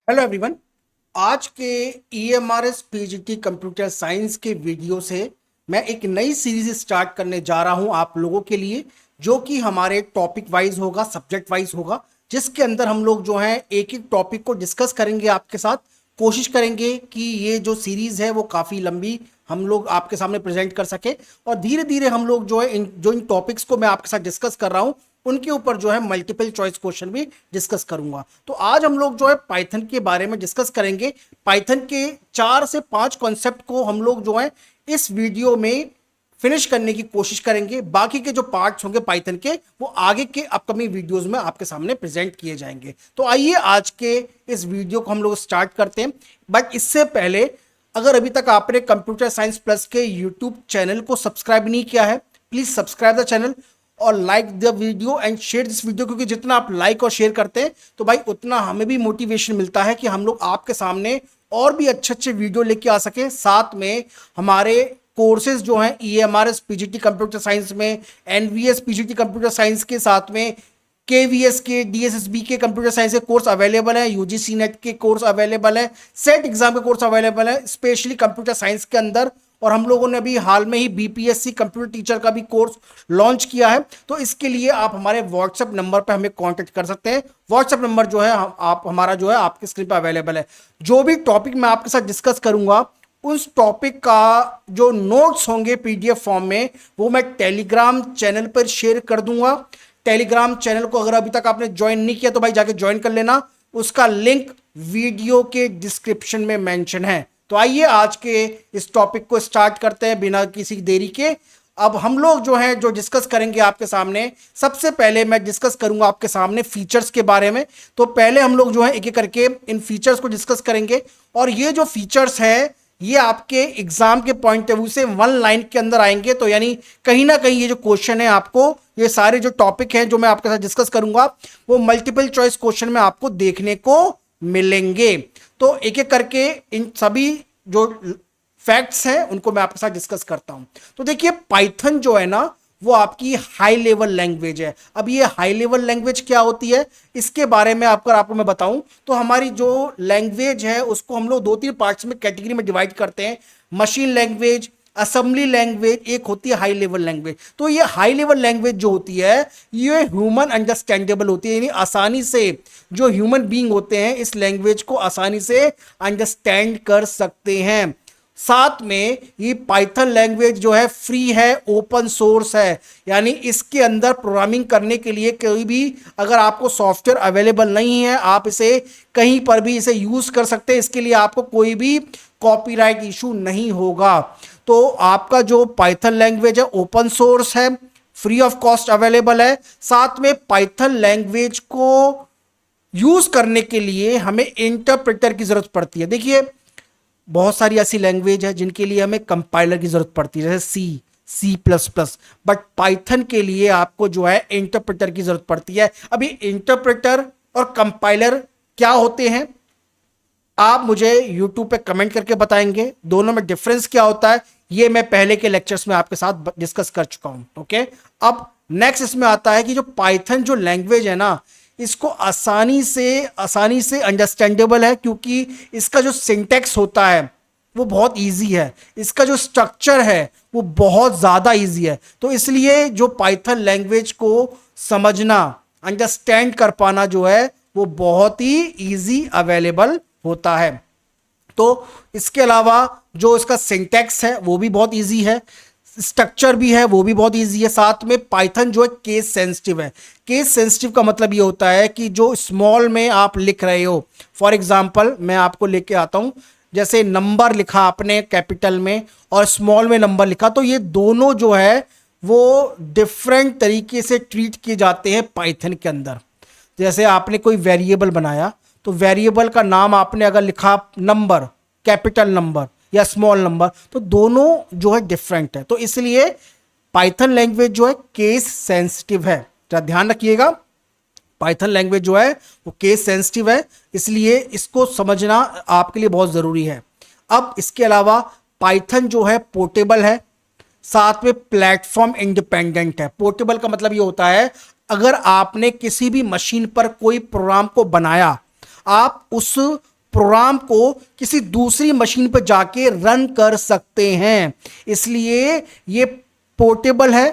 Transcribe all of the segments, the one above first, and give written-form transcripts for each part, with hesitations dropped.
Hello everyone. आज के EMRS PGT computer science के वीडियो से मैं एक नई सीरीज स्टार्ट करने जा रहा हूं आप लोगों के लिए, जो कि हमारे टॉपिक वाइज होगा, सब्जेक्ट वाइज होगा, जिसके अंदर हम लोग जो है एक एक टॉपिक को डिस्कस करेंगे आपके साथ। कोशिश करेंगे कि ये जो सीरीज है वो काफ़ी लंबी हम लोग आपके सामने प्रेजेंट कर सके, और धीरे धीरे हम लोग जो है इन टॉपिक्स को मैं आपके साथ डिस्कस कर रहा हूं उनके ऊपर जो है मल्टीपल चॉइस क्वेश्चन भी डिस्कस करूंगा। तो आज हम लोग जो है पाइथन के बारे में डिस्कस करेंगे। पाइथन के 4 से 5 कॉन्सेप्ट को हम लोग जो है इस वीडियो में फिनिश करने की कोशिश करेंगे। बाकी के जो पार्ट्स होंगे पाइथन के वो आगे के अपकमिंग वीडियोस में आपके सामने प्रेजेंट किए जाएंगे। तो आइए आज के इस वीडियो को हम लोग स्टार्ट करते हैं। बट इससे पहले, अगर अभी तक आपने कंप्यूटर साइंस प्लस के यूट्यूब चैनल को सब्सक्राइब नहीं किया है, प्लीज सब्सक्राइब द चैनल और like the video and share this video, क्योंकि जितना आप लाइक और शेयर करते हैं तो भाई उतना हमें भी मोटिवेशन मिलता है कि हम लोग आपके सामने और भी अच्छे अच्छे वीडियो लेके आ सके। साथ में हमारे कोर्सेज जो हैं ईएमआरएस पीजीटी कंप्यूटर साइंस में, एनवीएस पीजीटी कंप्यूटर साइंस के साथ में केवीएस के, डीएसएसबी के कंप्यूटर साइंस के कोर्स अवेलेबल है, यूजीसी नेट के कोर्स अवेलेबल है, सेट एग्जाम के कोर्स अवेलेबल है स्पेशली कंप्यूटर साइंस के अंदर। और हम लोगों ने अभी हाल में ही बीपीएससी कंप्यूटर टीचर का भी कोर्स लॉन्च किया है। तो इसके लिए आप हमारे व्हाट्सएप नंबर पर हमें कांटेक्ट कर सकते हैं। व्हाट्सएप नंबर जो है आप हमारा जो है आपके स्क्रीन पर अवेलेबल है। जो भी टॉपिक मैं आपके साथ डिस्कस करूंगा उस टॉपिक का जो नोट्स होंगे पीडीएफ फॉर्म में वो मैं टेलीग्राम चैनल पर शेयर कर दूंगा। टेलीग्राम चैनल को अगर अभी तक आपने ज्वाइन नहीं किया तो भाई जाके ज्वाइन कर लेना, उसका लिंक वीडियो के डिस्क्रिप्शन में मेंशन है। तो आइए आज के इस टॉपिक को स्टार्ट करते हैं बिना किसी देरी के। अब हम लोग जो है जो डिस्कस करेंगे आपके सामने, सबसे पहले मैं डिस्कस करूंगा आपके सामने फीचर्स के बारे में। तो पहले हम लोग जो है एक एक करके इन फीचर्स को डिस्कस करेंगे, और ये जो फीचर्स है ये आपके एग्जाम के पॉइंट ऑफ व्यू से वन लाइन के अंदर आएंगे। तो यानी कहीं ना कहीं ये जो क्वेश्चन है आपको, ये सारे जो टॉपिक हैं जो मैं आपके साथ डिस्कस करूंगा वो मल्टीपल चॉइस क्वेश्चन में आपको देखने को मिलेंगे। तो एक एक करके इन सभी जो फैक्ट्स हैं उनको मैं आपके साथ डिस्कस करता हूं। तो देखिए, पाइथन जो है ना वो आपकी हाई लेवल लैंग्वेज है। अब ये हाई लेवल लैंग्वेज क्या होती है इसके बारे में आपको मैं बताऊं तो हमारी जो लैंग्वेज है उसको हम लोग 2-3 पार्ट्स में कैटेगरी में डिवाइड करते हैं। मशीन लैंग्वेज, असेंबली लैंग्वेज, एक होती है हाई लेवल लैंग्वेज। तो ये हाई लेवल लैंग्वेज जो होती है ये ह्यूमन अंडरस्टैंडेबल होती है, यानी आसानी से जो ह्यूमन बीइंग होते हैं इस लैंग्वेज को आसानी से अंडरस्टैंड कर सकते हैं। साथ में ये पाइथन लैंग्वेज जो है फ्री है, ओपन सोर्स है, यानी इसके अंदर प्रोग्रामिंग करने के लिए कोई भी अगर आपको सॉफ्टवेयर अवेलेबल नहीं है आप इसे कहीं पर भी इसे यूज कर सकते हैं। इसके लिए आपको कोई भी कॉपीराइट इशू नहीं होगा। तो आपका जो पाइथन लैंग्वेज है ओपन सोर्स है, फ्री ऑफ कॉस्ट अवेलेबल है। साथ में पाइथन लैंग्वेज को यूज करने के लिए हमें इंटरप्रेटर की जरूरत पड़ती है। देखिए, बहुत सारी ऐसी लैंग्वेज है जिनके लिए हमें कंपाइलर की जरूरत पड़ती है, जैसे सी++, बट पाइथन के लिए आपको जो है इंटरप्रेटर की जरूरत पड़ती है। अभी इंटरप्रेटर और कंपाइलर क्या होते हैं आप मुझे यूट्यूब पे कमेंट करके बताएंगे, दोनों में डिफरेंस क्या होता है ये मैं पहले के लेक्चर्स में आपके साथ डिस्कस कर चुका हूं। ओके, अब नेक्स्ट इसमें आता है कि जो पाइथन जो लैंग्वेज है ना इसको आसानी से अंडरस्टैंडेबल है, क्योंकि इसका जो सिंटैक्स होता है वो बहुत इजी है, इसका जो स्ट्रक्चर है वो बहुत ज़्यादा इजी है। तो इसलिए जो पाइथन लैंग्वेज को समझना, अंडरस्टैंड कर पाना जो है वो बहुत ही इजी अवेलेबल होता है। तो इसके अलावा जो इसका सिंटैक्स है वो भी बहुत इजी है, स्ट्रक्चर भी है वो भी बहुत इजी है। साथ में पाइथन जो है केस सेंसिटिव है। केस सेंसिटिव का मतलब ये होता है कि जो स्मॉल में आप लिख रहे हो, फॉर एग्जांपल मैं आपको लेके आता हूं, जैसे नंबर लिखा आपने कैपिटल में और स्मॉल में नंबर लिखा, तो ये दोनों जो है वो डिफरेंट तरीके से ट्रीट किए जाते हैं पाइथन के अंदर। जैसे आपने कोई वेरिएबल बनाया तो वेरिएबल का नाम आपने अगर लिखा नंबर, कैपिटल नंबर या स्मॉल नंबर, तो दोनों जो है डिफरेंट है। तो इसलिए पाइथन लैंग्वेज जो है केस सेंसिटिव है, तो ध्यान रखिएगा पाइथन लैंग्वेज जो है वो केस सेंसिटिव है, इसलिए इसको समझना आपके लिए बहुत जरूरी है। अब इसके अलावा पाइथन जो है पोर्टेबल है, साथ में प्लेटफॉर्म इंडिपेंडेंट है। पोर्टेबल का मतलब ये होता है अगर आपने किसी भी मशीन पर कोई प्रोग्राम को बनाया, आप उस प्रोग्राम को किसी दूसरी मशीन पर जाके रन कर सकते हैं। इसलिए ये पोर्टेबल है,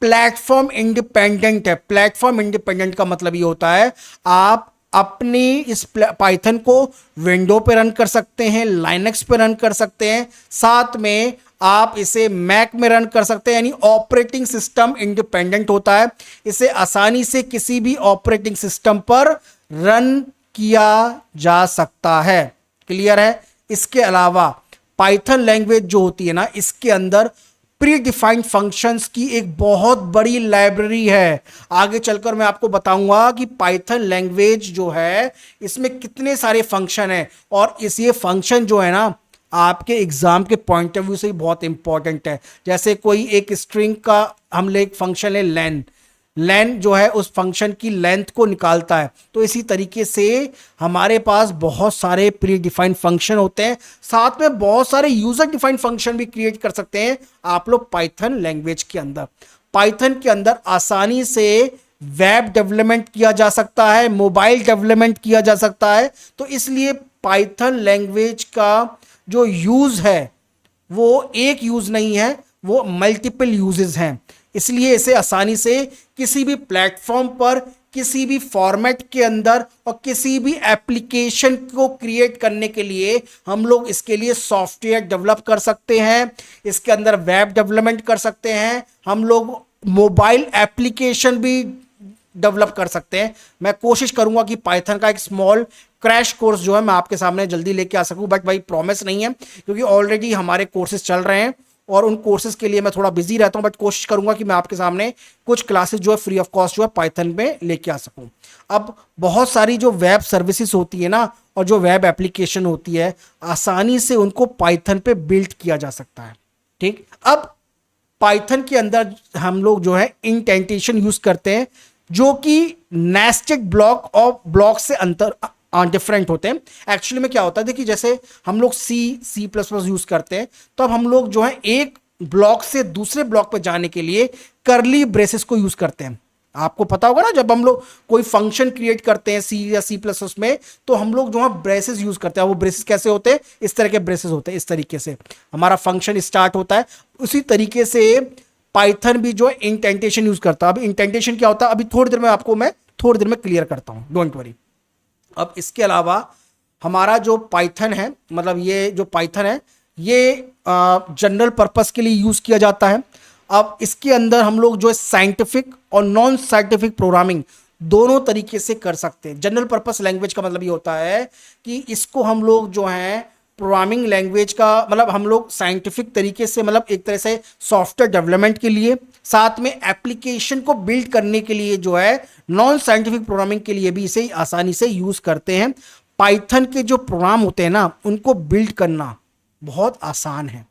प्लेटफॉर्म इंडिपेंडेंट है। प्लेटफॉर्म इंडिपेंडेंट का मतलब ये होता है आप अपनी इस पाइथन को विंडो पे रन कर सकते हैं, लाइनक्स पे रन कर सकते हैं, साथ में आप इसे मैक में रन कर सकते हैं, यानी ऑपरेटिंग सिस्टम इंडिपेंडेंट होता है। इसे आसानी से किसी भी ऑपरेटिंग सिस्टम पर रन किया जा सकता है। क्लियर है? इसके अलावा पाइथन लैंग्वेज जो होती है ना, इसके अंदर प्री डिफाइंड फंक्शंस की एक बहुत बड़ी लाइब्रेरी है। आगे चलकर मैं आपको बताऊंगा कि पाइथन लैंग्वेज जो है इसमें कितने सारे फंक्शन हैं, और ये फंक्शन जो है ना आपके एग्जाम के पॉइंट ऑफ व्यू से बहुत इंपॉर्टेंट है। जैसे कोई एक स्ट्रिंग का हम ले फंक्शन है लेन, लेन जो है उस फंक्शन की लेंथ को निकालता है। तो इसी तरीके से हमारे पास बहुत सारे प्री डिफाइंड फंक्शन होते हैं, साथ में बहुत सारे यूजर डिफाइंड फंक्शन भी क्रिएट कर सकते हैं आप लोग पाइथन लैंग्वेज के अंदर। पाइथन के अंदर आसानी से वेब डेवलपमेंट किया जा सकता है, मोबाइल डेवलपमेंट किया जा सकता है। तो इसलिए पाइथन लैंग्वेज का जो यूज है वो एक यूज नहीं है, वो मल्टीपल यूजेस हैं। इसलिए इसे आसानी से किसी भी प्लेटफॉर्म पर, किसी भी फॉर्मेट के अंदर और किसी भी एप्लीकेशन को क्रिएट करने के लिए हम लोग इसके लिए सॉफ्टवेयर डेवलप कर सकते हैं, इसके अंदर वेब डेवलपमेंट कर सकते हैं, हम लोग मोबाइल एप्लीकेशन भी डेवलप कर सकते हैं। मैं कोशिश करूंगा कि पाइथन का एक स्मॉल क्रैश कोर्स जो है मैं आपके सामने जल्दी लेके आ सकूं, बट भाई प्रॉमिस नहीं है क्योंकि ऑलरेडी हमारे कोर्सेज चल रहे हैं और उन कोर्सेज के लिए मैं थोड़ा बिजी रहता हूं, बट कोशिश करूंगा कि मैं आपके सामने कुछ क्लासेस जो है फ्री ऑफ कॉस्ट जो है पाइथन में लेके आ सकूं। अब बहुत सारी जो वेब सर्विसेज होती है ना और जो वेब एप्लीकेशन होती है, आसानी से उनको पाइथन पे बिल्ड किया जा सकता है। ठीक, अब पाइथन के अंदर हम लोग जो है इंडेंटेशन यूज करते हैं जो कि नेस्टेड ब्लॉक और ब्लॉक से अंतर डिफरेंट होते हैं। एक्चुअली में क्या होता है, देखिए जैसे हम लोग सी प्लस प्लस यूज करते हैं, तो अब हम लोग जो है एक ब्लॉक से दूसरे ब्लॉक पर जाने के लिए करली ब्रेसेस को यूज करते हैं। आपको पता होगा ना, जब हम लोग कोई फंक्शन क्रिएट करते हैं सी या सी प्लस में, तो हम लोग जो है ब्रेसेस यूज करते हैं। वो ब्रेसेस कैसे होते हैं? इस तरह के ब्रेसेस होते हैं। इस तरीके से हमारा फंक्शन स्टार्ट होता है। उसी तरीके से पाइथन भी जो है इंडेंटेशन यूज करता है। अब इंडेंटेशन क्या होता है, अभी थोड़ी देर में क्लियर करता हूं, डोंट वरी। अब इसके अलावा हमारा जो पाइथन है, मतलब ये जो पाइथन है ये जनरल पर्पस के लिए यूज किया जाता है। अब इसके अंदर हम लोग जो है साइंटिफिक और नॉन साइंटिफिक प्रोग्रामिंग दोनों तरीके से कर सकते हैं। जनरल पर्पस लैंग्वेज का मतलब ये होता है कि इसको हम लोग जो है प्रोग्रामिंग लैंग्वेज का मतलब हम लोग साइंटिफिक तरीके से, मतलब एक तरह से सॉफ्टवेयर डेवलपमेंट के लिए, साथ में एप्लीकेशन को बिल्ड करने के लिए जो है नॉन साइंटिफिक प्रोग्रामिंग के लिए भी इसे आसानी से यूज करते हैं। पाइथन के जो प्रोग्राम होते हैं ना, उनको बिल्ड करना बहुत आसान है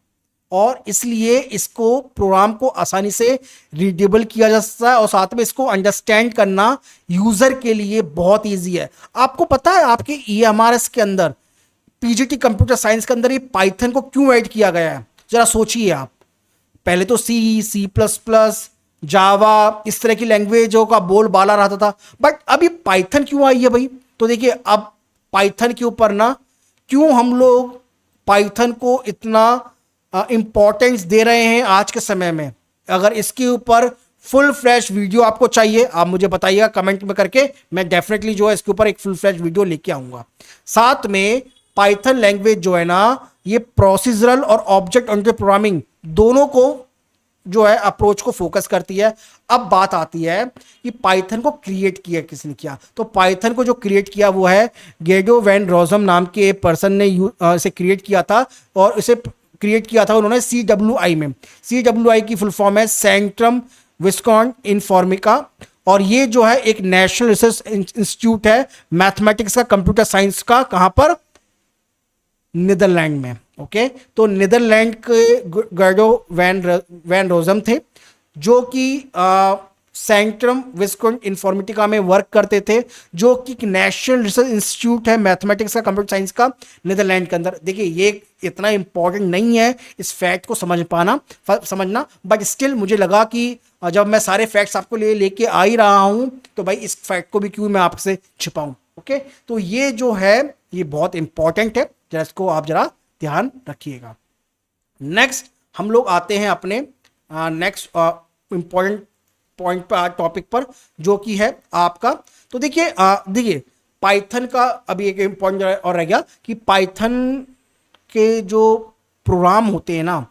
और इसलिए इसको प्रोग्राम को आसानी से रीडेबल किया जा सकता है और साथ में इसको अंडरस्टैंड करना यूजर के लिए बहुत ईजी है। आपको पता है आपके EMRS के अंदर, पीजीटी कंप्यूटर साइंस के अंदर ये पाइथन को क्यों ऐड किया गया है? जरा सोचिए आप। पहले तो सी प्लस प्लस, जावा, इस तरह की लैंग्वेजों का बोलबाला रहता था, बट अभी पाइथन क्यों आई है भाई? तो देखिए अब पाइथन के ऊपर ना क्यों हम लोग पाइथन को इतना इंपॉर्टेंस दे रहे हैं आज के समय में। अगर इसके ऊपर फुल फ्लैश वीडियो आपको चाहिए, आप मुझे बताइएगा कमेंट में करके, मैं डेफिनेटली जो है इसके ऊपर एक फुल फ्लैश वीडियो लेके आऊंगा। साथ में पाइथन लैंग्वेज जो है ना, ये प्रोसीजरल और ऑब्जेक्ट ओरिएंटेड प्रोग्रामिंग दोनों को जो है अप्रोच को फोकस करती है। अब बात आती है कि पाइथन को क्रिएट किया किसने किया। तो पाइथन को जो क्रिएट किया वो है गेडो वैन रोजम नाम के पर्सन ने इसे क्रिएट किया था, और इसे क्रिएट किया था उन्होंने CWI में। CWI की फुल फॉर्म है सेंट्रम विस्कॉन इन्फॉर्मिका, और ये जो है एक नेशनल रिसर्च इंस्टीट्यूट है मैथमेटिक्स का, कंप्यूटर साइंस का। कहां पर? नीदरलैंड में। ओके, तो नीदरलैंड के गेडो वैन रोजम थे जो कि सेंट्रम विस्कॉन इन्फॉर्मेटिका में वर्क करते थे, जो कि नेशनल रिसर्च इंस्टीट्यूट है मैथमेटिक्स का, कंप्यूटर साइंस का, नीदरलैंड के अंदर। देखिए ये इतना इंपॉर्टेंट नहीं है इस फैक्ट को समझना, बट स्टिल मुझे लगा कि जब मैं सारे फैक्ट्स आपको लेके आ ही रहा हूं तो भाई इस फैक्ट को भी क्यों मैं आपसे छिपाऊं। ओके, तो ये जो है ये बहुत इंपॉर्टेंट है, जरा इसको आप जरा ध्यान रखिएगा। नेक्स्ट हम लोग आते हैं अपने नेक्स्ट इंपॉर्टेंट पॉइंट पर, टॉपिक पर, जो कि है आपका, तो देखिए पाइथन का अभी एक इंपॉर्टेंट और रह गया कि पाइथन के जो प्रोग्राम होते हैं ना,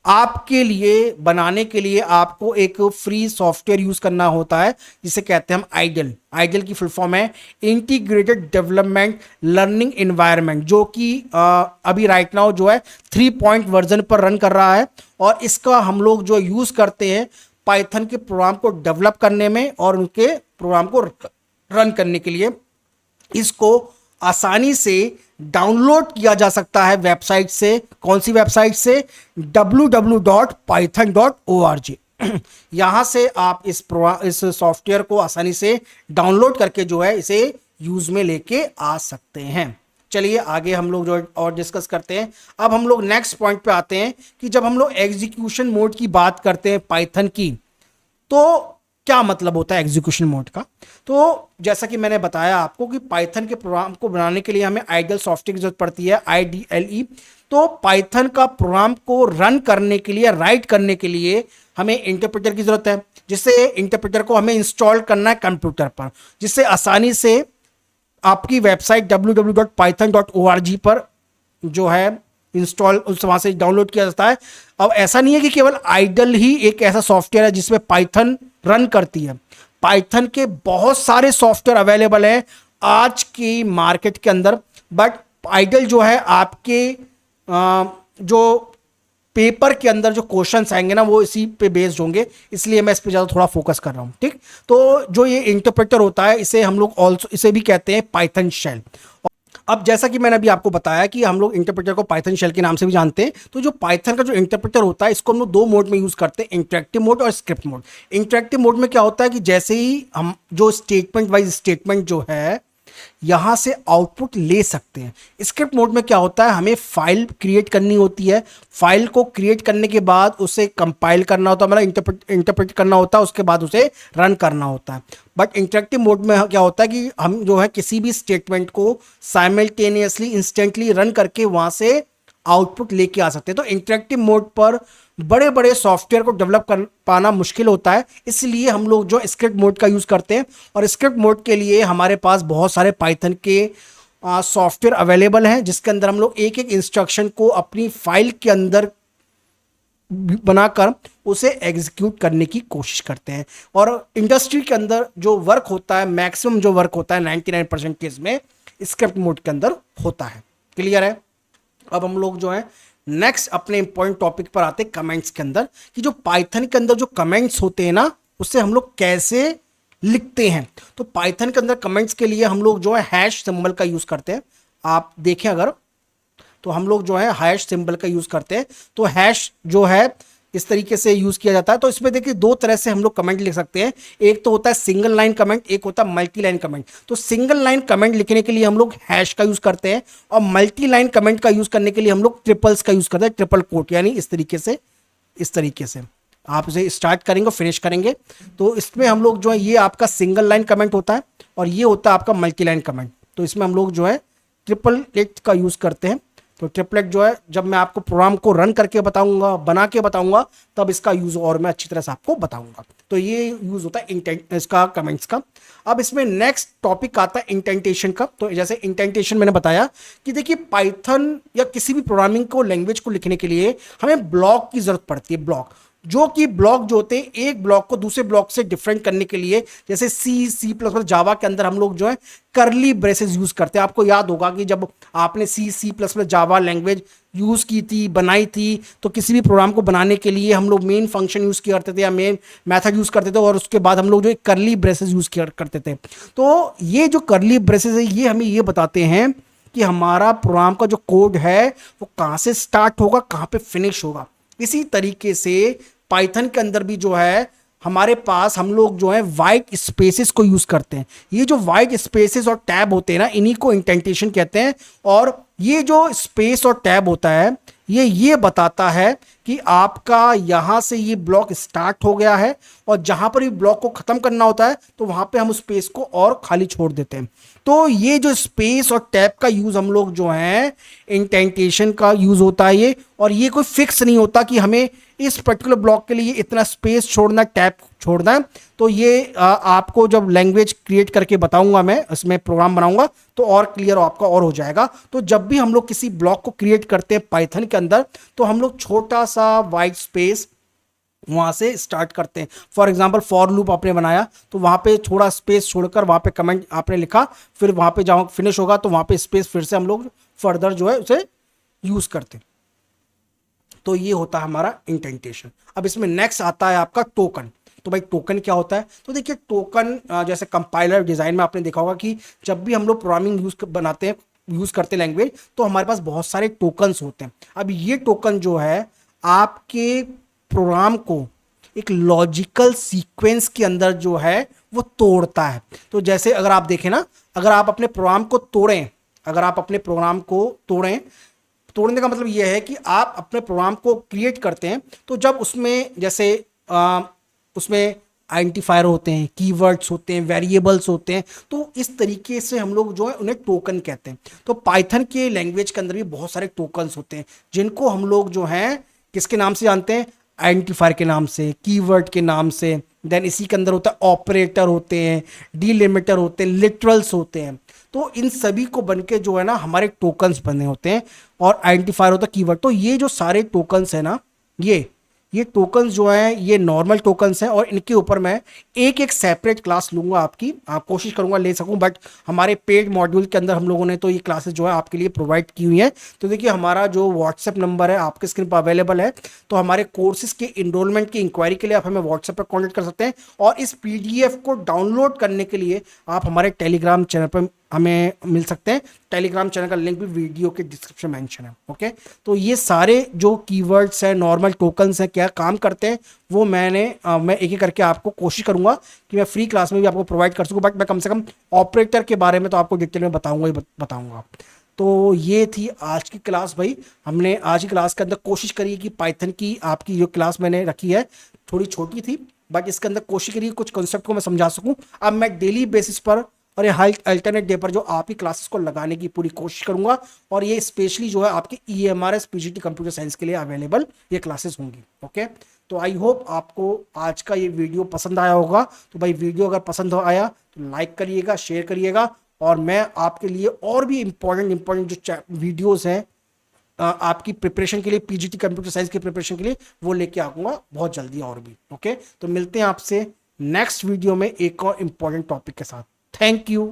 आपके लिए बनाने के लिए आपको एक फ्री सॉफ्टवेयर यूज करना होता है जिसे कहते हैं हम आइडल। आइडल की फुल फॉर्म है इंटीग्रेटेड डेवलपमेंट लर्निंग एनवायरनमेंट, जो कि अभी राइट नाउ जो है 3 वर्जन पर रन कर रहा है। और इसका हम लोग जो यूज करते हैं पाइथन के प्रोग्राम को डेवलप करने में और उनके प्रोग्राम को रन करने के लिए। इसको आसानी से डाउनलोड किया जा सकता है वेबसाइट से। कौन सी वेबसाइट से? www.python.org। यहां से आप इस सॉफ्टवेयर को आसानी से डाउनलोड करके जो है इसे यूज में लेके आ सकते हैं। चलिए आगे हम लोग जो और डिस्कस करते हैं। अब हम लोग नेक्स्ट पॉइंट पे आते हैं कि जब हम लोग एग्जीक्यूशन मोड की बात करते हैं पाइथन की, तो क्या मतलब होता है एग्जीक्यूशन मोड का। तो जैसा कि मैंने बताया आपको कि पाइथन के प्रोग्राम को बनाने के लिए हमें आइडल सॉफ्टवेयर की जरूरत पड़ती है, IDLE। तो पाइथन का प्रोग्राम को रन करने के लिए, राइट करने के लिए हमें इंटरप्रेटर की जरूरत है, जिससे इंटरप्रेटर को हमें इंस्टॉल करना है कंप्यूटर पर, जिससे आसानी से आपकी वेबसाइट www.python.org पर जो है इंस्टॉल, उस वहां से डाउनलोड किया जाता है। अब ऐसा नहीं है कि केवल आइडल ही एक ऐसा सॉफ्टवेयर है जिसमें पाइथन रन करती है। पाइथन के बहुत सारे सॉफ्टवेयर अवेलेबल हैं आज की मार्केट के अंदर, बट आइडल जो है आपके जो पेपर के अंदर जो क्वेश्चंस आएंगे ना वो इसी पे बेस्ड होंगे, इसलिए मैं इस पे ज़्यादा थोड़ा फोकस कर रहा हूँ। ठीक, तो जो ये इंटरप्रेटर होता है इसे हम लोग इसे भी कहते हैं पाइथन शेल। अब जैसा कि मैंने अभी आपको बताया कि हम लोग इंटरप्रेटर को पाइथन शेल के नाम से भी जानते हैं, तो जो पाइथन का जो इंटरप्रेटर होता है इसको हम लोग 2 मोड में यूज करते हैं, इंटरेक्टिव मोड और स्क्रिप्ट मोड। इंटरेक्टिव मोड में क्या होता है कि जैसे ही हम जो स्टेटमेंट वाइज स्टेटमेंट जो है यहां से आउटपुट ले सकते हैं। स्क्रिप्ट मोड में क्या होता है, हमें फाइल क्रिएट करनी होती है, फाइल को क्रिएट करने के बाद उसे कंपाइल करना होता है, मतलब इंटरप्रेट करना होता है, उसके बाद उसे रन करना होता है। बट इंटरेक्टिव मोड में क्या होता है कि हम जो है किसी भी स्टेटमेंट को साइमल्टेनियसली इंस्टेंटली रन करके वहां से आउटपुट लेके आ सकते हैं। तो इंटरेक्टिव मोड पर बड़े बड़े सॉफ्टवेयर को डेवलप कर पाना मुश्किल होता है, इसलिए हम लोग जो स्क्रिप्ट मोड का यूज करते हैं। और स्क्रिप्ट मोड के लिए हमारे पास बहुत सारे पाइथन के सॉफ्टवेयर अवेलेबल हैं, जिसके अंदर हम लोग एक एक इंस्ट्रक्शन को अपनी फाइल के अंदर बनाकर उसे एग्जीक्यूट करने की कोशिश करते हैं। और इंडस्ट्री के अंदर जो वर्क होता है, मैक्सिमम जो वर्क होता है 99% केस में स्क्रिप्ट मोड के अंदर होता है। क्लियर है? अब हम लोग जो है नेक्स्ट अपने इंपॉर्टेंट टॉपिक पर आते हैं कमेंट्स के अंदर, कि जो पाइथन के अंदर जो कमेंट्स होते हैं ना उससे हम लोग कैसे लिखते हैं। तो पाइथन के अंदर कमेंट्स के लिए हम लोग जो है हैश सिंबल का यूज करते हैं। आप देखें अगर, तो हम लोग जो है हैश सिंबल का यूज करते हैं। तो हैश जो है इस तरीके से यूज किया जाता है। तो इसमें देखिए 2 तरह से हम लोग कमेंट लिख सकते हैं, एक तो होता है सिंगल लाइन कमेंट, एक होता है मल्टी लाइन कमेंट। तो सिंगल लाइन कमेंट लिखने के लिए हम लोग हैश का यूज करते हैं, और मल्टी लाइन कमेंट का यूज करने के लिए हम लोग ट्रिपल्स का यूज करते हैं, ट्रिपल कोट, यानी इस तरीके से आप इसे स्टार्ट करेंगे और फिनिश करेंगे। तो इसमें हम लोग जो है ये आपका सिंगल लाइन कमेंट होता है और ये होता है आपका मल्टी लाइन कमेंट। तो इसमें हम लोग जो है ट्रिपलेट का यूज करते हैं। तो ट्रिपलेट जो है जब मैं आपको प्रोग्राम को रन करके बताऊंगा, बना के बताऊंगा, तब इसका यूज और मैं अच्छी तरह से आपको बताऊंगा। तो ये यूज होता है इसका कमेंट्स का। अब इसमें नेक्स्ट टॉपिक आता है इंटेंटेशन का। तो जैसे इंटेंटेशन मैंने बताया कि देखिए पाइथन या किसी भी प्रोग्रामिंग को लैंग्वेज को लिखने के लिए हमें ब्लॉक की जरूरत पड़ती है। ब्लॉक जो कि ब्लॉक जो होते हैं एक ब्लॉक को दूसरे ब्लॉक से डिफरेंट करने के लिए, जैसे C++ जावा के अंदर हम लोग जो है करली ब्रेसेस यूज करते हैं। आपको याद होगा कि जब आपने C++ जावा लैंग्वेज यूज की थी, बनाई थी, तो किसी भी प्रोग्राम को बनाने के लिए हम लोग मेन फंक्शन यूज करते थे या मेन मेथड यूज करते थे, और उसके बाद हम लोग जो करली ब्रेसेस यूज करते थे। तो ये जो करली ब्रेसेस है ये हमें ये बताते हैं कि हमारा प्रोग्राम का जो कोड है वो कहाँ से स्टार्ट होगा, कहाँ पे फिनिश होगा। इसी तरीके से पाइथन के अंदर भी जो है हमारे पास हम लोग जो है वाइट स्पेसेस को यूज करते हैं। ये जो वाइट स्पेसेस और टैब होते हैं ना, इन्हीं को इंटेंटेशन कहते हैं। और ये जो स्पेस और टैब होता है ये बताता है कि आपका यहां से ये ब्लॉक स्टार्ट हो गया है और जहां पर भी ब्लॉक को खत्म करना होता है तो वहां पे हम उस स्पेस को और खाली छोड़ देते हैं। तो ये जो स्पेस और टैब का यूज हम लोग जो है, इंटेंटेशन का यूज होता है ये, और ये कोई फिक्स नहीं होता कि हमें इस पर्टिकुलर ब्लॉक के लिए इतना स्पेस छोड़ना, टैब छोड़ना है। तो ये आपको जब लैंग्वेज क्रिएट करके बताऊंगा, मैं इसमें प्रोग्राम बनाऊंगा तो और क्लियर आपका और हो जाएगा। तो जब भी हम लोग किसी ब्लॉक को क्रिएट करते हैं पाइथन के अंदर, तो हम लोग छोटा सा वाइट स्पेस वहां से स्टार्ट करते हैं। फॉर एग्जांपल फॉर लूप आपने बनाया तो वहां पे थोड़ा स्पेस छोड़कर वहां पे कमेंट आपने लिखा, फिर वहां पे जहां फिनिश होगा तो वहां पे स्पेस फिर से हम लोग फर्दर जो है उसे यूज करते हैं। तो ये होता है हमारा इंटेंटेशन। अब इसमें नेक्स्ट आता है आपका टोकन। तो भाई टोकन क्या होता है? तो देखिए टोकन जैसे कंपाइलर डिजाइन में आपने देखा होगा कि जब भी हम लोग प्रोग्रामिंग बनाते हैं, यूज करते हैं लैंग्वेज, तो हमारे पास बहुत सारे टोकन्स होते हैं। अब ये टोकन जो है आपके प्रोग्राम को एक लॉजिकल सीक्वेंस के अंदर जो है वो तोड़ता है। तो जैसे अगर आप देखें ना, अगर आप अपने प्रोग्राम को तोड़ें, अगर आप अपने प्रोग्राम को तोड़ें, तोड़ने का मतलब यह है कि आप अपने प्रोग्राम को क्रिएट करते हैं तो जब उसमें जैसे उसमें आइडेंटिफायर होते हैं, कीवर्ड्स होते हैं, वेरिएबल्स होते हैं, तो इस तरीके से हम लोग जो है उन्हें टोकन कहते हैं। तो पाइथन के लैंग्वेज के अंदर भी बहुत सारे टोकन्स होते हैं जिनको हम लोग जो हैं किसके नाम से जानते हैं? आइडेंटिफायर के नाम से, कीवर्ड के नाम से। देन इसी के अंदर होता है ऑपरेटर होते हैं, डीलिमिटर होते हैं, लिटरल्स होते हैं। तो इन सभी को बनके जो है ना हमारे टोकन्स बने होते हैं, और आइडेंटिफायर होता है कीवर्ड। तो ये जो सारे टोकन्स है ना, ये टोकन्स जो है ये नॉर्मल टोकन्स हैं, और इनके ऊपर मैं एक एक सेपरेट क्लास लूंगा आपकी, आप कोशिश करूंगा ले सकूं, बट हमारे पेड मॉड्यूल के अंदर हम लोगों ने तो ये क्लासेस जो है आपके लिए प्रोवाइड की हुई है। तो देखिए हमारा जो व्हाट्सएप नंबर है आपके स्क्रीन पर अवेलेबल है, तो हमारे कोर्सेज के इनरोलमेंट की इंक्वायरी के लिए आप हमें व्हाट्सएप पर कॉन्टेक्ट कर सकते हैं, और इस पीडीएफ को डाउनलोड करने के लिए आप हमारे टेलीग्राम चैनल पर हमें मिल सकते हैं। टेलीग्राम चैनल का लिंक भी वीडियो के डिस्क्रिप्शन में मेंशन है। ओके, तो ये सारे जो कीवर्ड्स हैं, नॉर्मल टोकन्स हैं, क्या काम करते हैं, वो मैं एक एक करके आपको कोशिश करूंगा कि मैं फ्री क्लास में भी आपको प्रोवाइड कर सकूं, बट मैं कम से कम ऑपरेटर के बारे में तो आपको डिटेल में बताऊंगा ही बताऊंगा। तो ये थी आज की क्लास भाई। हमने आज की क्लास के अंदर कोशिश करी कि पाइथन की आपकी जो क्लास मैंने रखी है थोड़ी छोटी थी, बट इसके अंदर कोशिश करिए कुछ कॉन्सेप्ट को मैं समझा सकूं। अब मैं डेली बेसिस पर और ये हर अल्टरनेट डे पर जो आपकी क्लासेस को लगाने की पूरी कोशिश करूंगा, और ये स्पेशली जो है आपके EMRS PGT कंप्यूटर साइंस के लिए अवेलेबल ये क्लासेस होंगी। ओके, तो आई होप आपको आज का ये वीडियो पसंद आया होगा। तो भाई वीडियो अगर पसंद आया तो लाइक करिएगा, शेयर करिएगा, और मैं आपके लिए और भी इंपॉर्टेंट जो वीडियोस हैं आपकी प्रिपरेशन के लिए, PGT कंप्यूटर साइंस की प्रिपरेशन के लिए, वो लेके आऊंगा बहुत जल्दी और भी। ओके, तो मिलते हैं आपसे नेक्स्ट वीडियो में एक और इंपॉर्टेंट टॉपिक के साथ। Thank you.